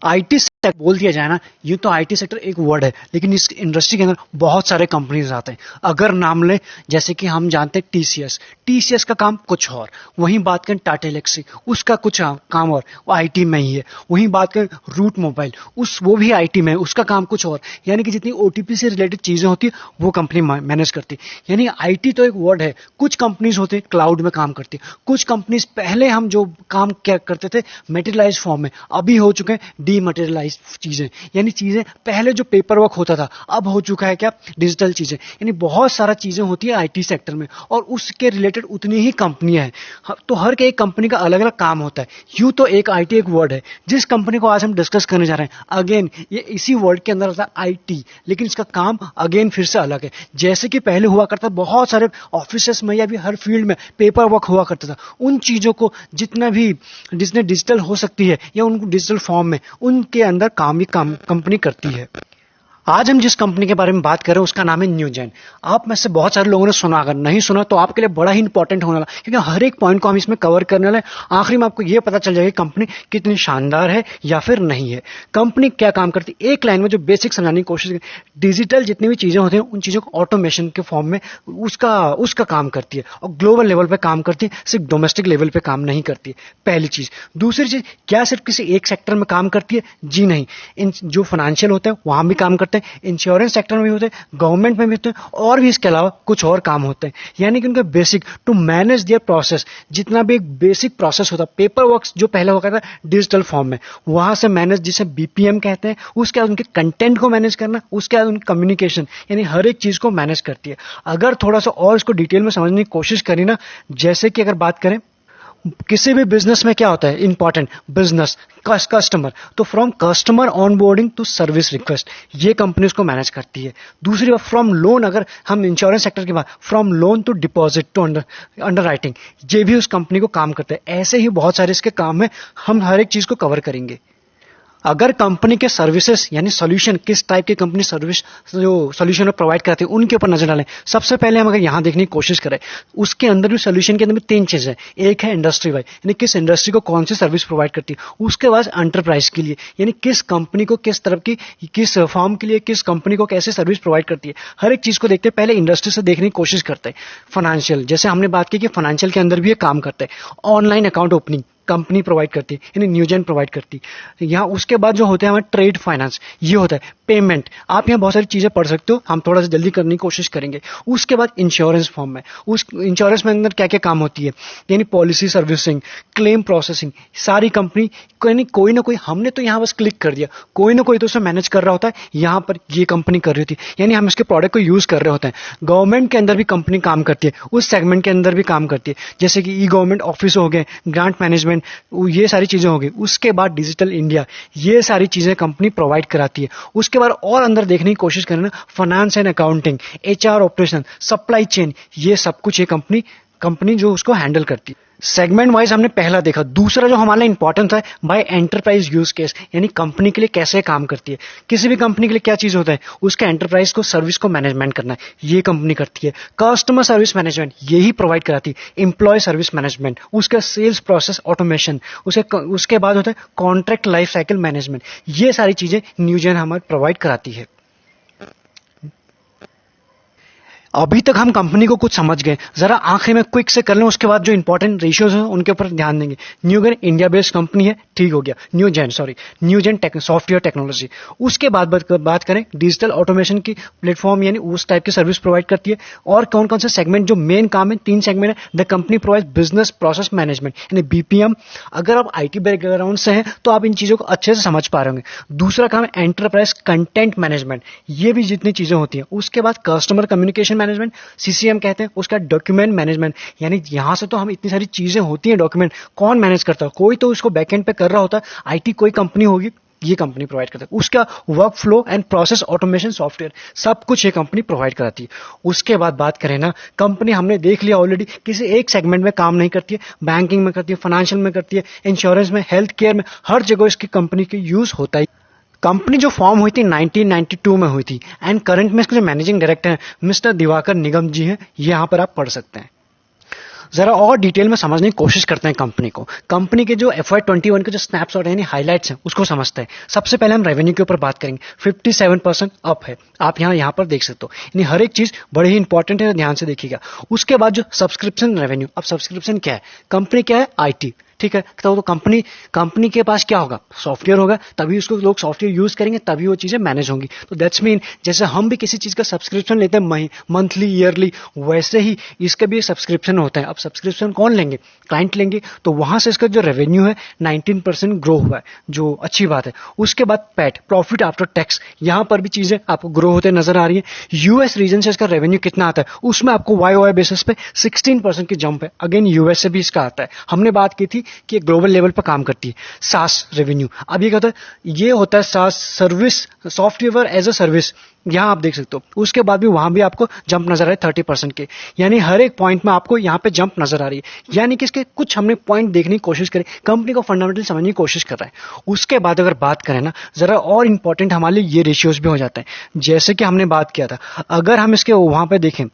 IT sector बोल दिया जाए ना, ये तो आईटी सेक्टर एक वर्ड है, लेकिन इस इंडस्ट्री के अंदर बहुत सारे कंपनीज आते हैं। अगर नाम लें, जैसे कि हम जानते हैं टीसीएस, टीसीएस का काम कुछ और, वहीं बात करें टाटा एलेक्सी, उसका कुछ काम और, वो आईटी में ही है। वहीं बात करें रूट मोबाइल, उस वो भी आईटी में है, उसका काम कुछ और। यानी कि जितनी ओटीपी से रिलेटेड चीजें होती है वो कंपनी मैनेज करती है। यानी आईटी तो एक वर्ड है। कुछ कंपनीज होते हैं क्लाउड में काम करती है, कुछ कंपनीज पहले हम जो काम क्या करते थे मटेरियलाइज फॉर्म में, अभी हो चुके हैं डीमटेरियलाइज चीजें। यानी चीजें पहले जो पेपर वर्क होता था अब हो चुका है क्या, डिजिटल चीजें। यानी बहुत सारा चीजें होती है आईटी सेक्टर में, और उसके रिलेटेड उतनी ही कंपनियां हैं। तो हर एक कंपनी का अलग अलग काम होता है। यूं तो एक आईटी एक वर्ड है। जिस कंपनी को आज हम डिस्कस करने जा रहे हैं, अगेन ये इसी वर्ड के अंदर आता है आईटी, लेकिन इसका काम अगेन फिर से अलग है। जैसे कि पहले हुआ करता, बहुत सारे ऑफिसेस में या भी हर फील्ड में पेपर वर्क हुआ करता था, उन चीजों को जितना भी जिसने डिजिटल हो सकती है या उनको डिजिटल फॉर्म में उनके अंदर काम ही काम कंपनी करती है। आज हम जिस कंपनी के बारे में बात कर रहे हैं उसका नाम है न्यूजेन। आप में से बहुत सारे लोगों ने सुना, अगर नहीं सुना तो आपके लिए बड़ा ही इंपॉर्टेंट होने वाला, क्योंकि हर एक पॉइंट को हम इसमें कवर करने वाले हैं। आखिरी में आपको यह पता चल जाएगा कंपनी कितनी शानदार है या फिर नहीं है। कंपनी क्या काम करती है, एक लाइन में जो बेसिक समझाने की कोशिश की, डिजिटल जितनी भी चीजें होती हैं उन चीजों को ऑटोमेशन के फॉर्म में उसका काम करती है, और ग्लोबल लेवल पे काम करती है, सिर्फ डोमेस्टिक लेवल पे काम नहीं करती है। पहली चीज। दूसरी चीज, क्या सिर्फ किसी एक सेक्टर में काम करती है? जी नहीं। इन जो फाइनेंशियल होते हैं वहां भी काम करते हैं, इंश्योरेंस सेक्टर में भी होते हैं, गवर्नमेंट में भी होते हैं, और भी इसके अलावा कुछ और काम होते हैं। यानी कि उनका basic to manage their process, जितना भी एक बेसिक प्रोसेस होता है, पेपर वर्क जो पहले हुआ करता था डिजिटल फॉर्म में, वहां से मैनेज, जिसे बीपीएम कहते हैं, उसके बाद उनके कंटेंट को मैनेज करना, उसके बाद उनकी कम्युनिकेशन, यानी हर एक चीज को मैनेज करती है। अगर थोड़ा सा और इसको डिटेल में समझने की कोशिश करें ना, जैसे कि अगर बात करें किसी भी बिजनेस में क्या होता है इंपॉर्टेंट, बिजनेस कस्टमर, तो from customer onboarding to service request, ये कंपनी उसको मैनेज करती है। दूसरी बात, फ्रॉम लोन, अगर हम इंश्योरेंस सेक्टर की बात, from loan to deposit to underwriting, ये भी उस कंपनी को काम करता है। ऐसे ही बहुत सारे इसके काम है, हम हर एक चीज को कवर करेंगे। अगर कंपनी के सर्विसेज यानी सॉल्यूशन, किस टाइप की कंपनी सर्विस जो सॉल्यूशन प्रोवाइड करती है उनके ऊपर नजर डालें। सबसे पहले हम अगर यहां देखने की कोशिश करें, उसके अंदर भी सॉल्यूशन के अंदर भी तीन चीजें हैं। एक है इंडस्ट्री वाइज, यानी किस इंडस्ट्री को कौन सी सर्विस प्रोवाइड करती है। उसके बाद एंटरप्राइज के लिए, यानी किस कंपनी को किस तरफ की, किस फॉर्म के लिए किस कंपनी को कैसे सर्विस प्रोवाइड करती है। हर एक चीज को देखते हैं, पहले इंडस्ट्री से देखने की कोशिश करते हैं। फाइनेंशियल, जैसे हमने बात की कि फाइनेंशियल के अंदर भी ये काम करते हैं। Online account opening company provide करती है, यानी न्यूजेन प्रोवाइड करती है। यहाँ उसके बाद जो होते हैं हमारे ट्रेड फाइनेंस, ये होता है पेमेंट। आप यहाँ बहुत सारी चीजें पढ़ सकते हो, हम थोड़ा सा जल्दी करने की कोशिश करेंगे। उसके बाद इंश्योरेंस फॉर्म में, उस इंश्योरेंस में अंदर क्या क्या काम होती है, यानी पॉलिसी सर्विसिंग, क्लेम प्रोसेसिंग, सारी कंपनी कोई ना कोई, हमने तो यहाँ बस क्लिक कर दिया, कोई ना कोई तो उसे मैनेज कर रहा होता है, यहाँ पर ये कंपनी कर रही होती है, यानी हम इसके प्रोडक्ट को यूज कर रहे होते हैं। गवर्नमेंट के अंदर भी कंपनी काम करती है, उस सेगमेंट के अंदर भी काम करती है, जैसे कि ई गवर्नमेंट ऑफिस हो गए, ग्रांट मैनेजमेंट, ये सारी चीजें हो गई। उसके बाद डिजिटल इंडिया, ये सारी चीजें कंपनी प्रोवाइड कराती है। उसके बाद और अंदर देखने की कोशिश करें ना, finance and accounting, HR operation, supply chain, ये सब कुछ ये कंपनी जो उसको हैंडल करती है। सेगमेंट वाइज हमने पहला देखा। दूसरा जो हमारा इंपॉर्टेंट है, बाय एंटरप्राइज यूज केस, यानी कंपनी के लिए कैसे काम करती है। किसी भी कंपनी के लिए क्या चीज होता है, उसके एंटरप्राइज को सर्विस को मैनेजमेंट करना है, ये कंपनी करती है। कस्टमर सर्विस मैनेजमेंट यही प्रोवाइड कराती है। एम्प्लॉय सर्विस मैनेजमेंट, उसका सेल्स प्रोसेस ऑटोमेशन, उसके बाद होता है कॉन्ट्रैक्ट लाइफ साइकिल मैनेजमेंट, ये सारी चीजें न्यूजेन हमारे प्रोवाइड कराती है। अभी तक हम कंपनी को कुछ समझ गए, जरा आखिरी में क्विक से कर लें, उसके बाद जो इंपॉर्टेंट रेशियोज हैं उनके ऊपर ध्यान देंगे। न्यूजेन इंडिया बेस्ड कंपनी है, ठीक हो गया, न्यूजेन सॉफ्टवेयर टेक्नोलॉजी। उसके बाद बात करें डिजिटल ऑटोमेशन की प्लेटफॉर्म, यानी उस टाइप की सर्विस प्रोवाइड करती है। और कौन कौन से सेगमेंट जो मेन काम है, 3 सेगमेंट है। The company provide business process management, यानी बीपीएम। अगर आप आईटी बैकग्राउंड से हैं तो आप इन चीजों को अच्छे से समझ पा रहे होंगे। दूसरा काम है एंटरप्राइज कंटेंट मैनेजमेंट, ये भी जितनी चीजें होती हैं। उसके बाद कस्टमर कम्युनिकेशन मैनेजमेंट, सीसीएम कहते हैं। उसका डॉक्यूमेंट मैनेजमेंट, यानी यहां से तो हम इतनी सारी चीजें होती हैं, डॉक्यूमेंट कौन मैनेज करता है, कोई तो उसको बैकएंड पे कर रहा होता है, आईटी कोई कंपनी होगी, ये कंपनी प्रोवाइड करता है। उसका work flow and process automation software, सब कुछ ये कंपनी प्रोवाइड कराती है। उसके बाद बात करें ना, कंपनी हमने देख लिया ऑलरेडी किसी एक सेगमेंट में काम नहीं करती है, बैंकिंग में करती है, फाइनेंशियल में करती है, इंश्योरेंस में, हेल्थ केयर में, हर जगह इसकी कंपनी की यूज होता है। कंपनी जो फॉर्म हुई थी 1992 में हुई थी, एंड करंट में इसके जो मैनेजिंग डायरेक्टर हैं मिस्टर दिवाकर निगम जी हैं, ये यहां पर आप पढ़ सकते हैं। जरा और डिटेल में समझने की कोशिश करते हैं कंपनी को। कंपनी के जो FY21 के जो स्नैपशॉट यानी हाइलाइट्स हैं उसको समझते हैं। सबसे पहले हम रेवेन्यू के ऊपर बात करेंगे। 57% अप है, आप यहाँ पर देख सकते हो, यानी हर एक चीज बड़ी ही इंपॉर्टेंट है, ध्यान से देखिएगा। उसके बाद जो सब्सक्रिप्शन रेवेन्यू, अब सब्सक्रिप्शन क्या है, कंपनी क्या है, IT, ठीक है। तो कंपनी के पास क्या होगा, सॉफ्टवेयर होगा, तभी उसको लोग सॉफ्टवेयर यूज करेंगे, तभी वो चीजें मैनेज होंगी। तो दैट्स मीन जैसे हम भी किसी चीज का सब्सक्रिप्शन लेते हैं मंथली, ईयरली, वैसे ही इसका भी सब्सक्रिप्शन होता है। अब सब्सक्रिप्शन कौन लेंगे, क्लाइंट लेंगे। तो वहां से इसका जो रेवेन्यू है 19% ग्रो हुआ है, जो अच्छी बात है। उसके बाद पैट, प्रॉफिट आफ्टर टैक्स, यहां पर भी चीजें आपको ग्रो होते नजर आ रही है। यूएस रीजन से इसका रेवेन्यू कितना आता है, उसमें आपको YoY बेसिस पे 16% की जंप है। अगेन यूएस से भी इसका आता है। हमने बात की थी कि ग्लोबल लेवल पर काम करती है। सास रेवेन्यू, अब ये क्या होता है, ये होता है SaaS service, software as a service, यहां आप देख सकते हो। उसके बाद भी वहां भी आपको जंप नजर आ रहा है 30% के, यानी हर एक पॉइंट में आपको यहां पे जंप नजर आ रही है। यानी कि इसके कुछ हमने पॉइंट देखने की कोशिश करी, कंपनी को फंडामेंटल समझने की कोशिश कर रहा है। उसके बाद अगर बात करें ना, जरा और इंपॉर्टेंट हमारे लिए ये रेशियोज भी हो जाते हैं। जैसे कि हमने बात किया था, अगर हम इसके वहां पे देखें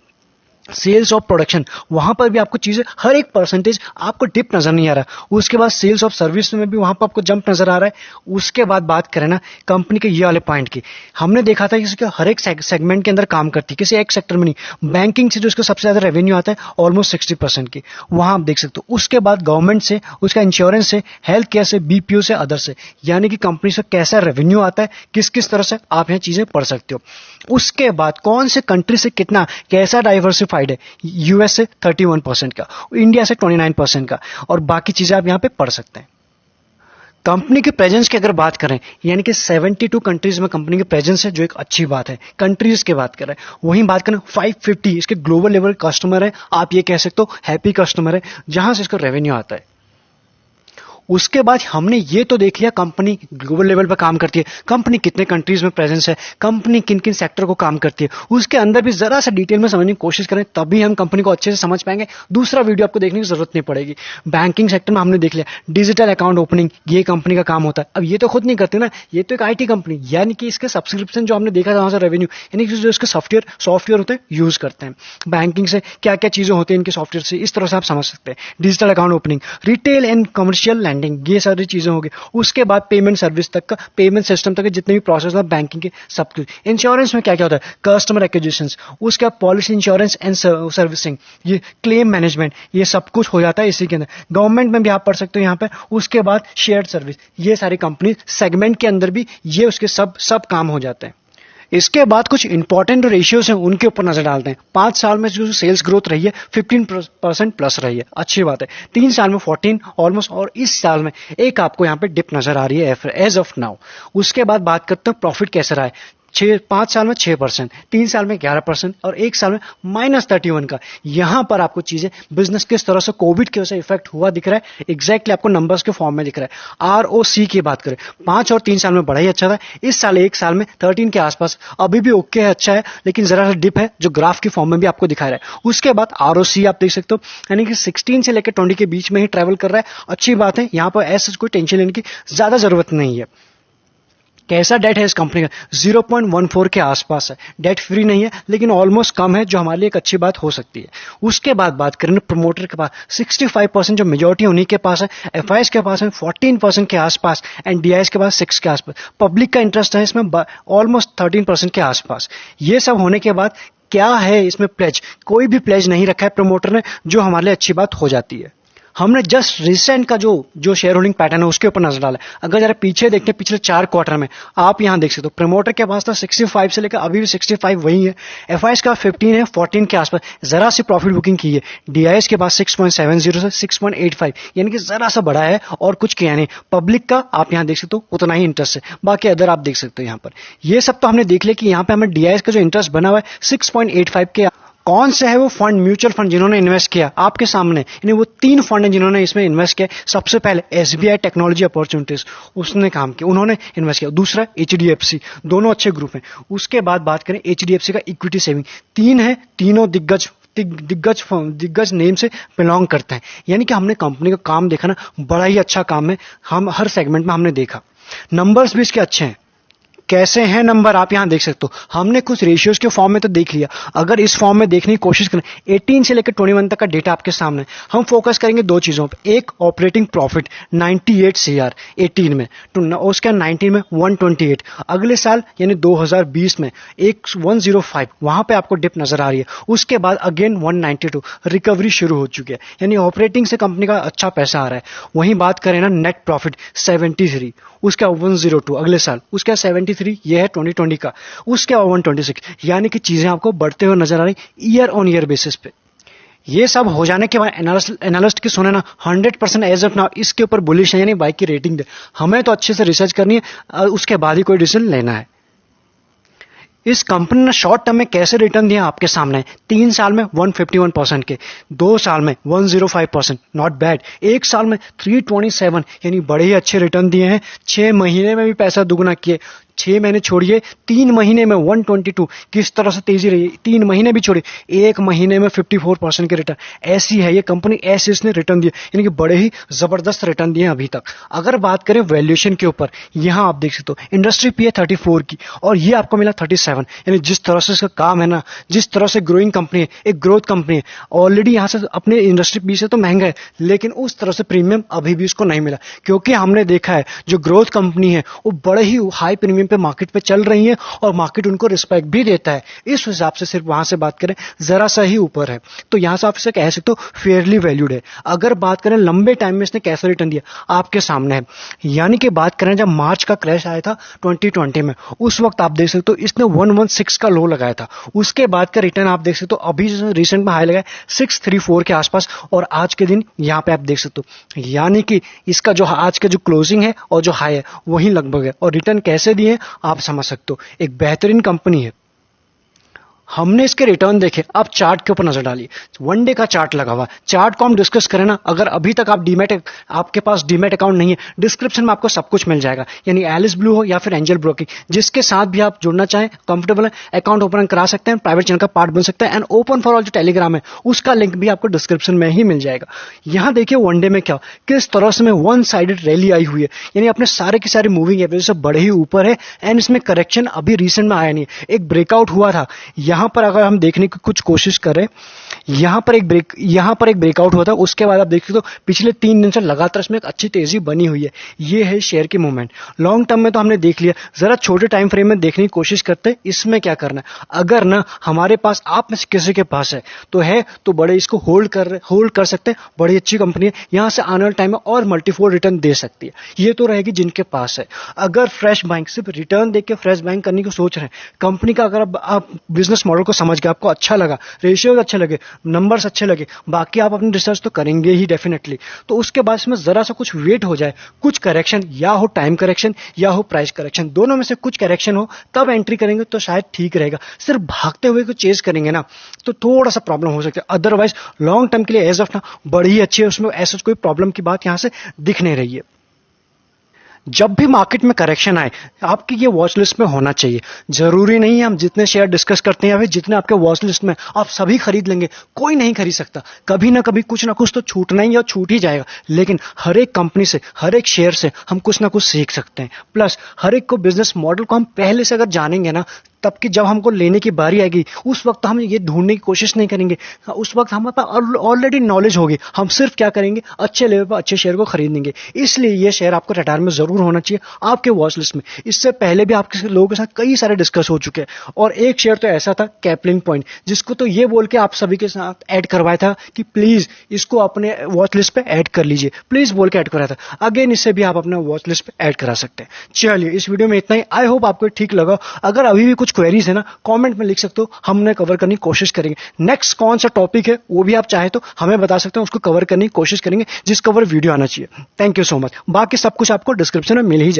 सेल्स ऑफ प्रोडक्शन, वहां पर भी आपको चीजें हर एक परसेंटेज आपको डिप नजर नहीं आ रहा। उसके बाद सेल्स ऑफ सर्विस में भी वहां पर आपको जंप नजर आ रहा है। उसके बाद बात करें ना कंपनी के ये वाले पॉइंट की, हमने देखा था कि इसके हर एक सेगमेंट के अंदर काम करती है, किसी एक सेक्टर में नहीं। बैंकिंग से जो इसका सबसे ज्यादा रेवेन्यू आता है ऑलमोस्ट 60% की, वहां आप देख सकते हो। उसके बाद गवर्नमेंट से, उसका इंश्योरेंस से, हेल्थ केयर से, BPO से, अदर से, यानी कि कंपनी से कैसा रेवेन्यू आता है, किस किस तरह से, आप यहां चीजें पढ़ सकते हो। उसके बाद कौन से कंट्री से कितना, कैसा डाइवर्सिफाइड है, यूएस से 31% का, इंडिया से 29% का, और बाकी चीजें आप यहां पे पढ़ सकते हैं। कंपनी के प्रेजेंस की अगर बात करें, यानी कि 72 कंट्रीज में कंपनी के प्रेजेंस है, जो एक अच्छी बात है। कंट्रीज की बात करें, वहीं बात करें 550 इसके ग्लोबल लेवल कस्टमर है, आप ये कह सकते हो हैप्पी कस्टमर है, जहां से इसका रेवेन्यू आता है। उसके बाद हमने ये तो देख लिया कंपनी ग्लोबल लेवल पर काम करती है, कंपनी कितने कंट्रीज में प्रेजेंस है, कंपनी किन किन सेक्टर को काम करती है, उसके अंदर भी जरा सा डिटेल में समझने की कोशिश करें, तभी हम कंपनी को अच्छे से समझ पाएंगे। दूसरा वीडियो आपको देखने की जरूरत नहीं पड़ेगी। बैंकिंग सेक्टर में हमने देख लिया, डिजिटल अकाउंट ओपनिंग, ये कंपनी का काम होता है। अब ये तो खुद नहीं करती ना, ये तो एक IT कंपनी, यानी कि इसके सब्सक्रिप्शन जो हमने देखा था वहां से रेवेन्यू, यानी कि जो इसके सॉफ्टवेयर होते हैं यूज करते हैं। बैंकिंग से क्या क्या चीजें होती हैं इनके सॉफ्टवेयर से, इस तरह से आप समझ सकते हैं। Digital account opening, retail and commercial lending, ये सारी चीजें होगी। उसके बाद पेमेंट सर्विस तक का, पेमेंट सिस्टम तक के जितने भी प्रोसेस है बैंकिंग के, सब कुछ। इंश्योरेंस में क्या क्या होता है, कस्टमर एक्विजिशन, उसके बाद पॉलिसी इंश्योरेंस एंड सर्विसिंग, ये क्लेम मैनेजमेंट, ये सब कुछ हो जाता है इसी के अंदर। गवर्नमेंट में भी आप पढ़ सकते हो यहाँ पे। उसके बाद शेयर्ड सर्विस, ये सारी कंपनी सेगमेंट के अंदर भी ये उसके सब काम हो जाते हैं। इसके बाद कुछ इंपॉर्टेंट रेशियोज हैं, उनके ऊपर नजर डालते हैं। 5 साल में जो सेल्स ग्रोथ रही है 15% प्लस रही है, अच्छी बात है। 3 साल में 14 ऑलमोस्ट, और इस साल में एक आपको यहाँ पे डिप नजर आ रही है एज ऑफ नाउ। उसके बाद बात करते हैं प्रॉफिट कैसे रहा है। 5 साल में 6%, 3 साल में 11%, और 1 साल में -31 का। यहां पर आपको चीजें बिजनेस किस तरह से कोविड के वजह से इफेक्ट हुआ दिख रहा है, एग्जैक्टली आपको नंबर्स के फॉर्म में दिख रहा है। ROC की बात करें, 5 और 3 साल में बड़ा ही अच्छा था, इस साल 1 साल में 13 के आसपास, अभी भी ओके है, अच्छा है, लेकिन जरा सा डिप है जो ग्राफ के फॉर्म में भी आपको दिखा रहा है। उसके बाद ROC आप देख सकते हो, यानी कि 16 से लेकर 20 के बीच में ही ट्रेवल कर रहा है, अच्छी बात है। यहां पर ऐसा कोई टेंशन लेने की ज्यादा जरूरत नहीं है। कैसा डेट है इस कंपनी का, 0.14 के आसपास है, डेट फ्री नहीं है, लेकिन ऑलमोस्ट कम है, जो हमारे लिए एक अच्छी बात हो सकती है। उसके बाद बात करें प्रमोटर के पास 65% जो मेजोरिटी उन्हीं के पास है, FIs के पास है 14% के आसपास, एंड DIs के पास 6 के आसपास, पब्लिक का इंटरेस्ट है इसमें ऑलमोस्ट 13% के आसपास। ये सब होने के बाद क्या है इसमें प्लेज, कोई भी प्लेज नहीं रखा है प्रमोटर ने, जो हमारे लिए अच्छी बात हो जाती है। हमने जस्ट रिसेंट का जो शेयर होल्डिंग पैटर्न है उसके ऊपर नजर डाला है। अगर जरा पीछे देखते हैं पिछले 4 क्वार्टर में, आप यहां देख सकते हो प्रमोटर के पास था 65 से लेकर अभी भी 65 वही है। FIs का 15 है, 14 के आसपास, जरा सी प्रॉफिट बुकिंग की है। DIs के पास 6.70 से 6.85, यानी कि जरा सा बड़ा है और कुछ किया नहीं। पब्लिक का आप यहां देख सकते हो उतना ही इंटरेस्ट है, बाकी अदर आप देख सकते हो यहां पर। ये सब तो हमने देख लिया कि यहां पर हमें DIs का जो इंटरेस्ट बना हुआ है 6.85 के। कौन से है वो फंड, म्यूचुअल फंड जिन्होंने इन्वेस्ट किया आपके सामने, यानी वो 3 फंड हैं जिन्होंने इसमें इन्वेस्ट किया। सबसे पहले SBI टेक्नोलॉजी अपॉर्चुनिटीज, उसने काम किया, उन्होंने इन्वेस्ट किया। दूसरा HDFC, दोनों अच्छे ग्रुप हैं। उसके बाद बात करें HDFC का इक्विटी सेविंग, 3 है, तीनों दिग्गज नेम से बिलोंग करते हैं। यानी कि हमने कंपनी का काम देखा ना, बड़ा ही अच्छा काम है, हम हर सेगमेंट में हमने देखा। नंबर्स भी इसके अच्छे हैं, कैसे हैं नंबर आप यहां देख सकते हो। हमने कुछ रेशियोज के फॉर्म में तो देख लिया, अगर इस फॉर्म में देखने की कोशिश करें 18 से लेकर 21 तक का डेटा आपके सामने, हम फोकस करेंगे दो चीजों पे। एक ऑपरेटिंग प्रॉफिट 98 सीआर 18 में, तो उसके 19 में 128, अगले साल यानी 2020 में एक 105, वहां पे आपको डिप नजर आ रही है। उसके बाद अगेन 192, रिकवरी शुरू हो चुकी है, यानी ऑपरेटिंग से कंपनी का अच्छा पैसा आ रहा है। वहीं बात करें ना नेट प्रॉफिट 73, उसका 102 अगले साल, उसका 73 ये है 2020 का, उसके 126, यानी कि चीजें आपको बढ़ते हुए नजर आ रही ईयर ऑन ईयर बेसिस पे। ये सब हो जाने के बाद एनालिस्ट की सुने ना 100% एज ऑफ नाउ इसके ऊपर बुलिश है, यानी बाइक की रेटिंग दे। हमें तो अच्छे से रिसर्च करनी है, उसके बाद ही कोई डिसीजन लेना है। इस कंपनी ने शॉर्ट टर्म में कैसे रिटर्न दिया आपके सामने, 3 साल में 151% के, 2 साल में 105%, नॉट बैड, 1 साल में 327, यानी बड़े ही अच्छे रिटर्न दिए हैं। 6 महीने में भी पैसा दुगना किए, 6 महीने छोड़िए, 3 महीने में 122, किस तरह से तेजी रही है। 3 महीने भी छोड़िए, 1 महीने में 54% के रिटर्न। ऐसी है ये कंपनी, ऐसे इसने रिटर्न दिए, यानी कि बड़े ही जबरदस्त रिटर्न दिए अभी तक। अगर बात करें वैल्यूएशन के ऊपर, यहां आप देख सकते हो इंडस्ट्री पी है 34 की और ये आपको मिला 37, यानी जिस तरह से इसका काम है ना, जिस तरह से ग्रोइंग कंपनी है, एक ग्रोथ कंपनी है, ऑलरेडी यहां से अपने इंडस्ट्री पी से तो महंगा है, लेकिन उस तरह से प्रीमियम अभी भी इसको नहीं मिला, क्योंकि हमने देखा है जो ग्रोथ कंपनी है वो बड़े ही हाई प्रीमियम पे मार्केट पे चल रही है और मार्केट उनको रिस्पेक्ट भी देता है। इस हिसाब से सिर्फ वहां से बात करें जरा सा ही ऊपर है, तो यहां से आप इसे कह सकते हो फेयरली वैल्यूड है। अगर बात करें लंबे टाइम में इसने कैसे रिटर्न दिया, आपके सामने है। यानी कि बात करें जब मार्च का क्रैश आया था 2020 में, उस वक्त आप देख सकते हो इसने 116 का लो लगाया था। उसके बाद का रिटर्न आप देख सकते हो अभी रिसेंट में हाई लगाया 634 के आसपास, और आज के दिन यहां पे आप देख सकते हो, यानी कि इसका जो आज का जो क्लोजिंग है और जो हाई है वही लगभग है। और रिटर्न कैसे दिए आप समझ सकते हो, एक बेहतरीन कंपनी है। हमने इसके रिटर्न देखे, आप चार्ट के ऊपर नजर डालिए, वन डे का चार्ट लगा हुआ, चार्ट को हम डिस्कस करें ना। अगर अभी तक आपके पास डीमैट अकाउंट नहीं है, डिस्क्रिप्शन में आपको सब कुछ मिल जाएगा, यानी एलिस ब्लू हो या फिर एंजल ब्रोकिंग, जिसके साथ भी आप जुड़ना चाहें कंफर्टेबल है, अकाउंट ओपन करा सकते हैं, प्राइवेट चैनल का पार्ट बन सकते हैं। एंड ओपन फॉर ऑल जो टेलीग्राम है उसका लिंक भी आपको डिस्क्रिप्शन में ही मिल जाएगा। यहां देखिए वनडे में क्या किस तरह से में वन साइडेड रैली आई हुई है, यानी अपने सारे के सारे मूविंग एवरेज से बड़े ही ऊपर है। एंड इसमें करेक्शन अभी रिसेंट में आया नहीं है, एक ब्रेकआउट हुआ था। यहां पर अगर हम देखने की कुछ कोशिश करें, यहां पर एक ब्रेकआउट हुआ था, उसके बाद आप देख सकते हो पिछले 3 दिन से लगातार इसमें एक अच्छी तेजी बनी हुई है। ये है शेयर की मूवमेंट। लॉन्ग टर्म में तो हमने देख लिया, जरा छोटे टाइम फ्रेम में देखने की कोशिश करते हैं इसमें क्या करना है। अगर ना हमारे पास, आप में से किसी के पास है तो बड़े इसको होल्ड कर सकते हैं। बड़ी अच्छी कंपनी है, यहां से आने वाले टाइम में और मल्टीफोल्ड रिटर्न दे सकती है। ये तो रहेगी जिनके पास है। अगर फ्रेश बाइंग, सिर्फ रिटर्न देख के फ्रेश बाइंग करने की सोच रहे हैं, कंपनी का अगर आप बिजनेस मॉडल को समझ के आपको अच्छा लगा, रेशियो अच्छे लगे, नंबर्स अच्छे लगे, बाकी आप अपनी रिसर्च तो करेंगे ही डेफिनेटली, तो उसके बाद इसमें जरा सा कुछ वेट हो जाए, कुछ करेक्शन, या हो टाइम करेक्शन या हो प्राइस करेक्शन, दोनों में से कुछ करेक्शन हो तब एंट्री करेंगे तो शायद ठीक रहेगा। सिर्फ भागते हुए को चेज करेंगे ना तो थोड़ा सा प्रॉब्लम हो सकता है। अदरवाइज लॉन्ग टर्म के लिए एज ऑफ ना बड़ी अच्छी है, उसमें ऐसा कोई प्रॉब्लम की बात यहां से दिख नहीं रही है। जब भी मार्केट में करेक्शन आए आपकी ये वॉच लिस्ट में होना चाहिए। जरूरी नहीं है हम जितने शेयर डिस्कस करते हैं या फिर जितने आपके वॉच लिस्ट में आप सभी खरीद लेंगे, कोई नहीं खरीद सकता। कभी ना कभी कुछ ना कुछ तो छूटना ही और छूट ही जाएगा, लेकिन हर एक कंपनी से, हर एक शेयर से हम कुछ ना कुछ सीख सकते हैं। प्लस हर एक को बिजनेस मॉडल को हम पहले से अगर जानेंगे ना, तब कि जब हमको लेने की बारी आएगी उस वक्त हम ये ढूंढने की कोशिश नहीं करेंगे, उस वक्त हमारे पास ऑलरेडी नॉलेज होगी। हम सिर्फ क्या करेंगे, अच्छे लेवल पर अच्छे शेयर को खरीदेंगे। इसलिए ये शेयर आपको रडार में जरूर होना चाहिए, आपके वॉच लिस्ट में। इससे पहले भी आपके लोगों के साथ कई सारे डिस्कस हो चुके हैं, और एक शेयर तो ऐसा था कैपलिन पॉइंट, जिसको तो ये बोल के आप सभी के साथ ऐड करवाया था कि प्लीज इसको अपने वॉच लिस्ट पे ऐड कर लीजिए, प्लीज बोल के ऐड कराया था। अगेन इससे भी आप अपने वॉच लिस्ट पे ऐड करा सकते हैं। चलिए इस वीडियो में इतना ही। आई होप आपको ठीक लगा। अगर अभी भी कुछ क्वेरीज है ना, कमेंट में लिख सकते हो, हमने कवर करने की कोशिश करेंगे। नेक्स्ट कौन सा टॉपिक है वो भी आप चाहे तो हमें बता सकते हैं, उसको कवर करने की कोशिश करेंगे, जिस कवर वीडियो आना चाहिए। Thank you so much. बाकी सब कुछ आपको डिस्क्रिप्शन में मिल ही जाए।